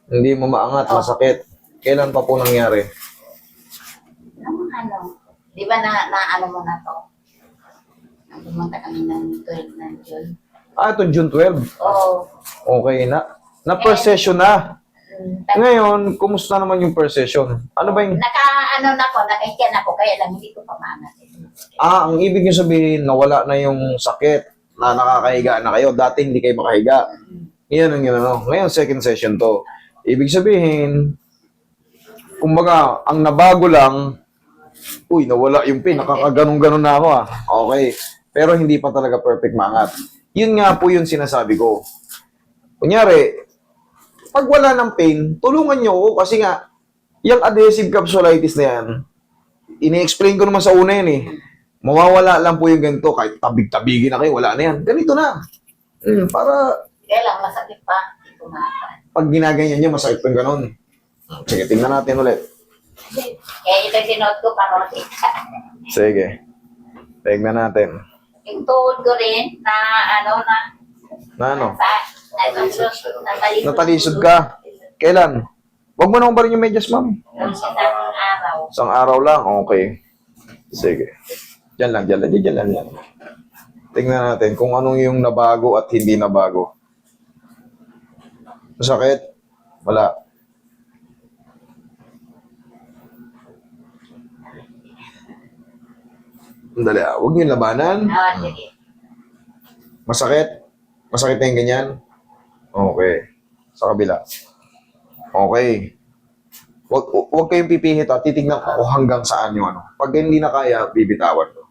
Hindi mo maangat, masakit. Kailan pa po nangyari? Di ba ano mo na to? Pumunta kami ng 12 ng June. Itong June 12. Oo. Okay na. Na-first session na. Ngayon, kumusta naman yung first session? Ano ba yung... Nakahiyan ako, kaya lang hindi ko pamangat. Ang ibig nyo sabihin, nawala na yung sakit na nakakahiga na kayo. Dati hindi kayo makahiga. Yan ang yun, ano. Ngayon, second session to. Ibig sabihin, kumbaga, ang nabago lang, nawala yung pain. Nakakaganong-ganon na ako, Okay. Pero hindi pa talaga perfect mangat. Yun nga po yung sinasabi ko. Kunyari, pag wala ng pain, tulungan nyo ako kasi nga, yung adhesive capsulitis na yan, ini-explain ko naman sa una yan eh. Mawawala lang po yung ganito, kahit tabig-tabigin na kayo, wala na yan. Ganito na. Para... Kaya lang, masakit pa. Hindi ko makan. Pag ginaganyan nyo, masakit pa yung ganon. Sige, tingnan natin ulit. Kaya ito sinuot ko para makita. Sige. Tingnan natin. Yung tuhod ko rin, na Na ano? Natalisod. Natalisod ka. Kailan? Huwag mo na ba rin yung medyas, ma'am? Isang araw. Isang araw lang? Okay. Sige. Diyan lang. Tingnan natin kung anong yung nabago at hindi nabago. Masakit? Wala. Dali, huwag niyo labanan. Sige. Masakit? Masakit na yung ganyan? Okay. Sa kabila. Okay. Huwag kayong pipihit titignan ko hanggang saan yung ano. Pag hindi na kaya, bibitawan ko.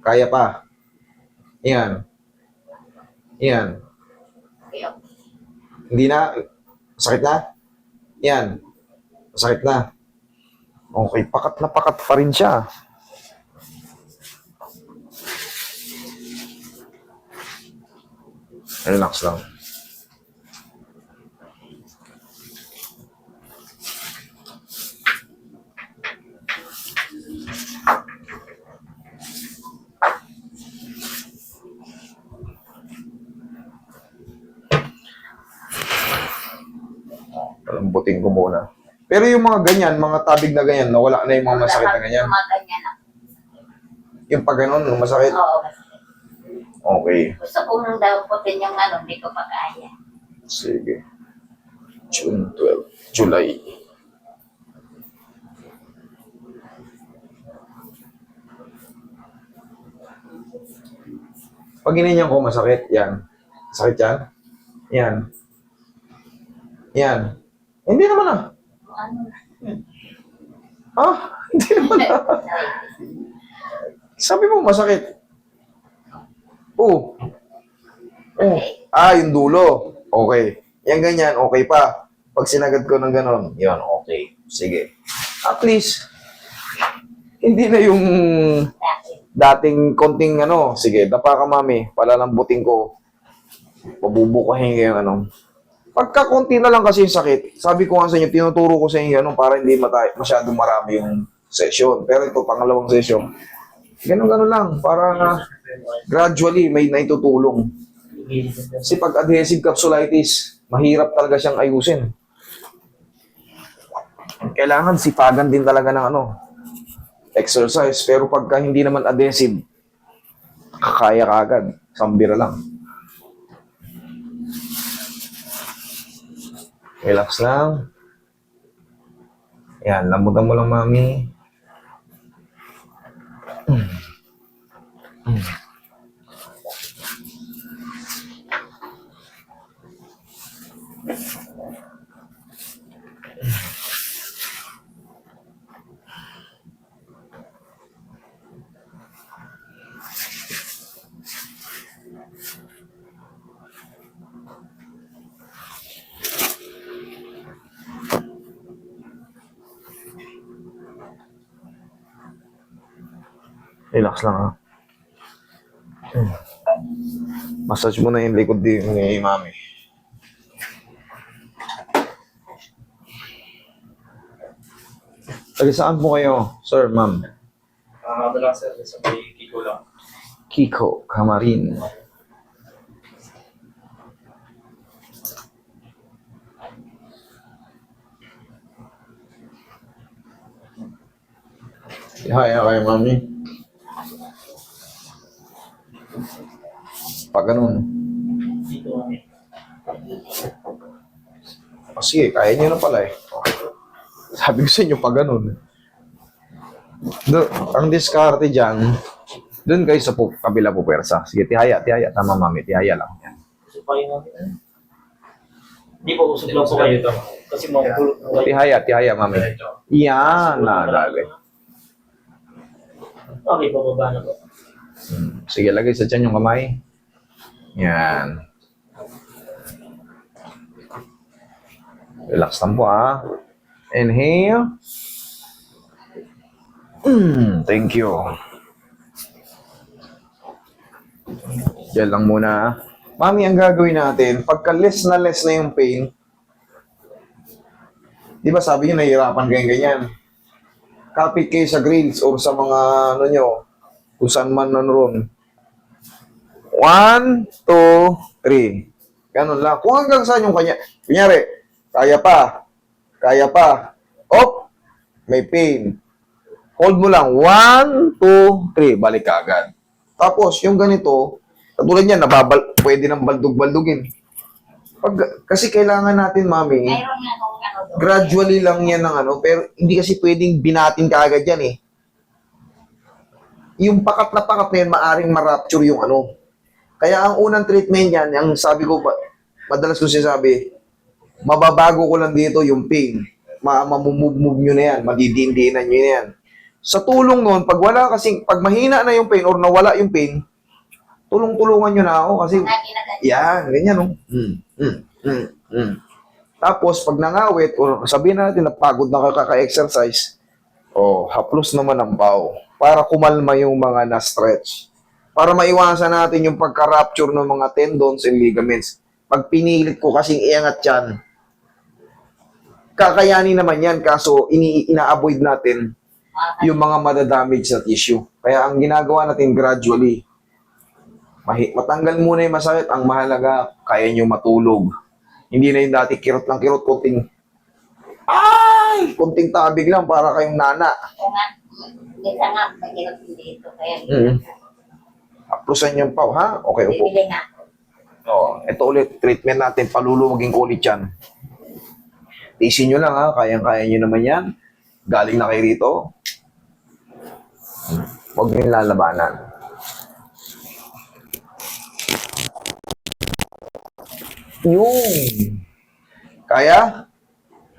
Kaya pa. Yan. Hindi na. Masakit na? Yan. Masakit na. Okay. Pakat na pakat pa rin siya. Relax lang. Palambutin ko muna. Pero yung mga ganyan, mga tabig na ganyan, nawala na yung mga masakit na ganyan. Mga ganyan ako. Yung pag ganun, yung masakit. Oo, masakit. Okay. Gusto ko nung daw putin yung hindi ko pa kaya. Sige. June 12. July. Pag ginanyan ko, masakit. Yan. Sakit yan? Yan. Yan. Hindi naman Hindi naman Sabi mo, masakit. Yung dulo. Okay. Yan ganyan, okay pa. Pag sinagad ko ng ganon, yun, okay. Sige. At least, hindi na yung dating konting sige, dapa ka mami, palalambutin ko. Pabubukahin kayo Pagka konti na lang kasi yung sakit, sabi ko nga sa inyo, tinuturo ko sa inyo para hindi masyadong marami yung session. Pero ito, pangalawang session, ganon lang, para gradually may naitutulong. Kasi pag adhesive capsulitis, mahirap talaga siyang ayusin. Kailangan sipagan din talaga ng exercise. Pero pagka hindi naman adhesive, kakaya ka agad. Sambira lang. Relax lang. Yan, lambutan mo lang, mami. Relax lang, Massage mo na yung likod ni mami. Taga saan po kayo, sir, ma'am? Lang sir, sa may Kiko lang. Kiko, Camarin. Ihaya kayo, mami. Pag ganun. Dito kami. Sige, kaya niyo na pala eh. Sabi ko sa inyo, pag ganun. Ang diskarte dyan, doon kayo sa kabila po pwersa. Sige, tihaya. Tama, mami. Tihaya lang. Yan. Gusto pa yung namin. Hindi po, usap lang po kayo ito. Kasi makapulot po kayo. Tihaya, mami. Yan, nagagay. Okay, bababa na po. Sige, lagay sa tiyan yung kamay. Yan. Relax lang po, ha. Inhale. Thank you. Diyan lang muna, ha. Mami, ang gagawin natin, pagka less na yung pain, di ba sabi nyo, nahihirapan ganyan. Kapit kayo sa grills or sa mga, ano nyo, kung saan man naroon. 1, 2, 3. Ganun lang. Kung hanggang saan yung kanya. Kunyari, kaya pa. Op! May pain. Hold mo lang. 1, 2, 3. Balik ka agad. Tapos, yung ganito, katulad yan, pwede nang baldug-baldugin. Kasi kailangan natin, mami, Mayroon nga nung ano doon. gradually lang yan ng ano, pero hindi kasi pwedeng binatin ka agad yan eh. Yung pakat na yan, maaring ma-rupture yung ano. Kaya ang unang treatment yan, ang sabi ko, madalas ko sinasabi, mababago ko lang dito yung pain. Mamumove nyo na yan, madidiindiinan nyo na yan. Sa tulong nun, pag mahina na yung pain or nawala yung pain, tulong-tulungan nyo na ako kasi, yan, ganyan, no? Tapos, pag nangawit, or sabihin natin na pagod na kayo kaka-exercise, haplos naman ang pao para kumalma yung mga na-stretch. Para maiwasan natin yung pagka-rupture ng mga tendons and ligaments. Pag pinilit ko kasing iangat yan, kakayanin naman yan, kaso ina-avoid natin yung mga madadamage na tissue. Kaya ang ginagawa natin gradually, matanggal muna yung masakit. Ang mahalaga, kaya nyo matulog. Hindi na yung dati kirot lang kirot, konting tabig lang para kayong nana. Oo nga. Hindi nga, mahirap dito. Kaya Aplusan yung pau, ha? Okay, upo. bibili nga. Ito ulit, treatment natin, paluluwagin ko ulit yan. Tiisin nyo lang, ha? Kayang-kaya nyo naman yan. Galing na kayo rito. Huwag nyo lalabanan. Yung. Kaya?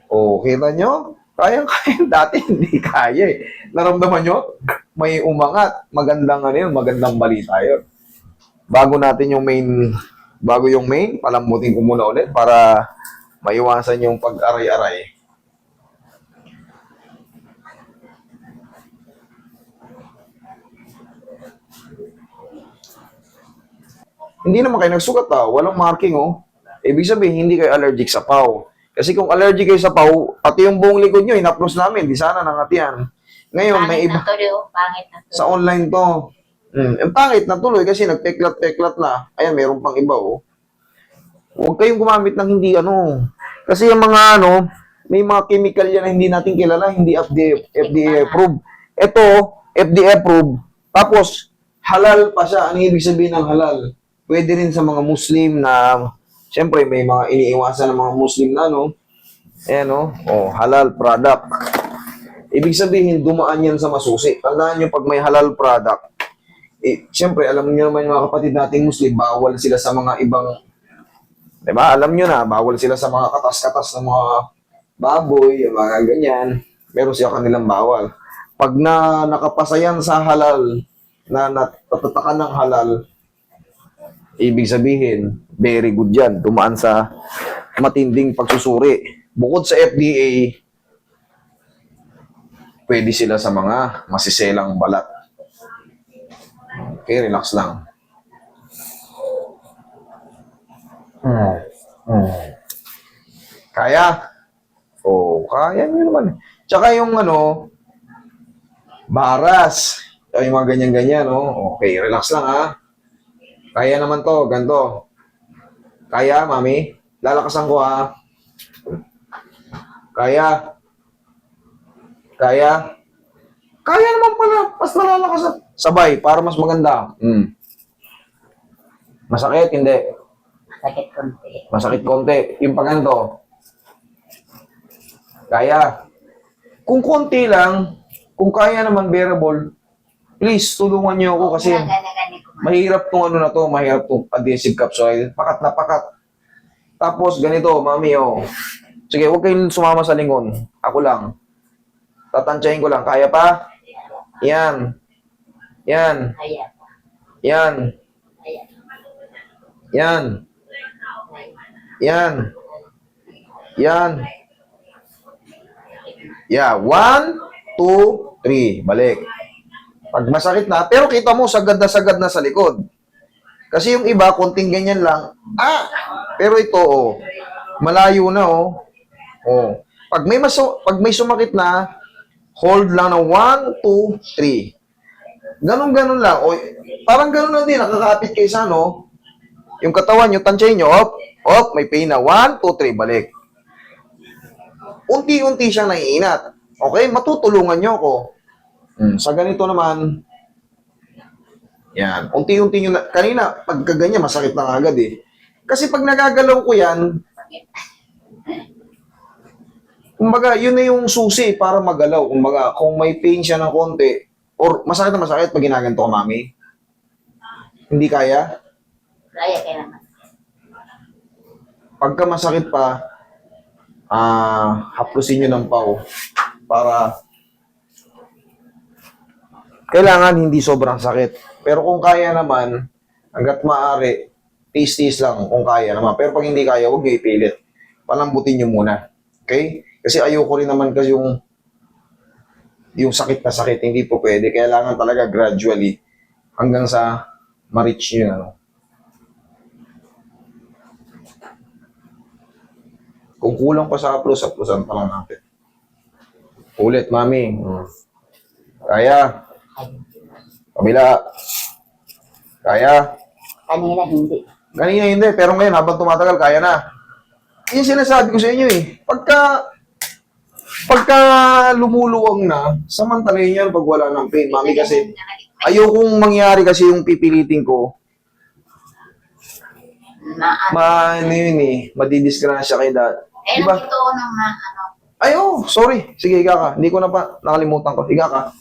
Kita nyo? Kaya. Dati hindi kaya eh. Naramdaman nyo? May umangat. Magandang balita yun. Bago yung main, palambutin ko muna ulit para maiwasan yung pag-aray-aray. Hindi naman kayo nagsukat, walang marking, Ibig sabihin, hindi kayo allergic sa pau. Kasi kung allergic kayo sa pau, pati yung buong likod nyo, inaplos namin, di sana nangatian. Ngayon, may iba. Pangit na tuloy. Sa online to. Ang pangit na tuloy kasi nagpeklat-peklat na. Ayan, meron pang iba, Huwag kayong gumamit ng hindi, Kasi yung mga, may mga chemical yan na hindi natin kilala, hindi FDA approved. Ito, FDA approved. Tapos, halal pa siya. Ano ibig sabihin ng halal? Pwede rin sa mga Muslim na, siyempre, may mga iniiwasan ng mga Muslim na, Ayan, halal product. Ibig sabihin, dumaan yan sa masusi. Tandaan nyo, pag may halal product, siyempre, alam nyo naman yung mga kapatid nating Muslim, bawal sila sa mga ibang, diba? Alam nyo na, bawal sila sa mga katas-katas ng mga baboy, yung mga ganyan. Meron siya kanilang bawal. Pag nakapasa yan sa halal, na natatakan ng halal, ibig sabihin, very good yan. Dumaan sa matinding pagsusuri. Bukod sa FDA, pwede sila sa mga masiselang balat. Okay, relax lang. Kaya? Kaya nyo naman. Tsaka yung baras. Yung mga ganyan-ganyan, Okay, relax lang, ha? Kaya naman to, ganito. Kaya, mami? Lalakasan ko, ha? Kaya? Kaya naman pala. Mas nalalakas. Sabay, para mas maganda. Masakit, hindi. Sakit konti. Masakit konti. Yung pag ano to. Kaya. Kung konti lang, kung kaya naman bearable, please, tulungan niyo ako kasi Gani ko. mahirap tong ano na to, mahirap tong adhesive capsule. Pakat na pakat. Tapos ganito, mami, oh. Sige, huwag kayong sumama sa lingon. Ako lang. Tatansyahin ko lang. Kaya pa? Yan. Yan. Kaya. Yan. Kaya. Yan. Yan. Yan. Yeah. 1, 2, 3. Balik. Pag masakit na, pero kita mo, sagad na sa likod. Kasi yung iba, konting ganyan lang. Pero ito, oh. Malayo na, oh. Oh. Pag may sumakit na, hold lang ng 1, 2, 3. Ganon lang. O, parang ganon lang din. Nakakapit kayo sa ano. Yung katawan nyo, tansyahin nyo. Op, may pain na. 1, 2, 3, balik. Unti-unti siyang naiinat. Okay? Matutulungan nyo ako. Sa ganito naman, yan. Unti-unti nyo na. Kanina, pagka ganyan, masakit na agad eh. Kasi pag nagagalaw ko yan, kumbaga, yun na yung susi para magalaw. Kumbaga, kung may pain siya ng konti, or masakit na masakit pag ginaganto ko, mami. Hindi kaya? Kaya naman. Pagka masakit pa, haplusin nyo ng pau para kailangan hindi sobrang sakit. Pero kung kaya naman, hanggat maaari, tiis-tiis lang kung kaya naman. Pero pag hindi kaya, huwag nyo ipilit. Palambutin nyo muna. Okay? Kasi ayoko rin naman kasi yung sakit na sakit, hindi po pwede. Kailangan talaga gradually hanggang sa ma-reach nyo. Ano. Kung kulang pa sa haplusan pa lang natin. Ulit, mami. Kaya. Kabila. Kaya. Kanina hindi. Kanina hindi, pero ngayon habang tumatagal, kaya na. Yung sinasabi ko sa inyo eh. Pagka lumuluwang na, samantalahin yan pag wala ng pain. Mami kasi, ayokong mangyari kasi yung pipilitin ko. Ano yun eh, madidisgrasya kay dad. Diba? Nakita ko nung ano. Ay, oh, sorry. Sige, higa ka. Hindi ko na pa, nakalimutan ko. Higa ka.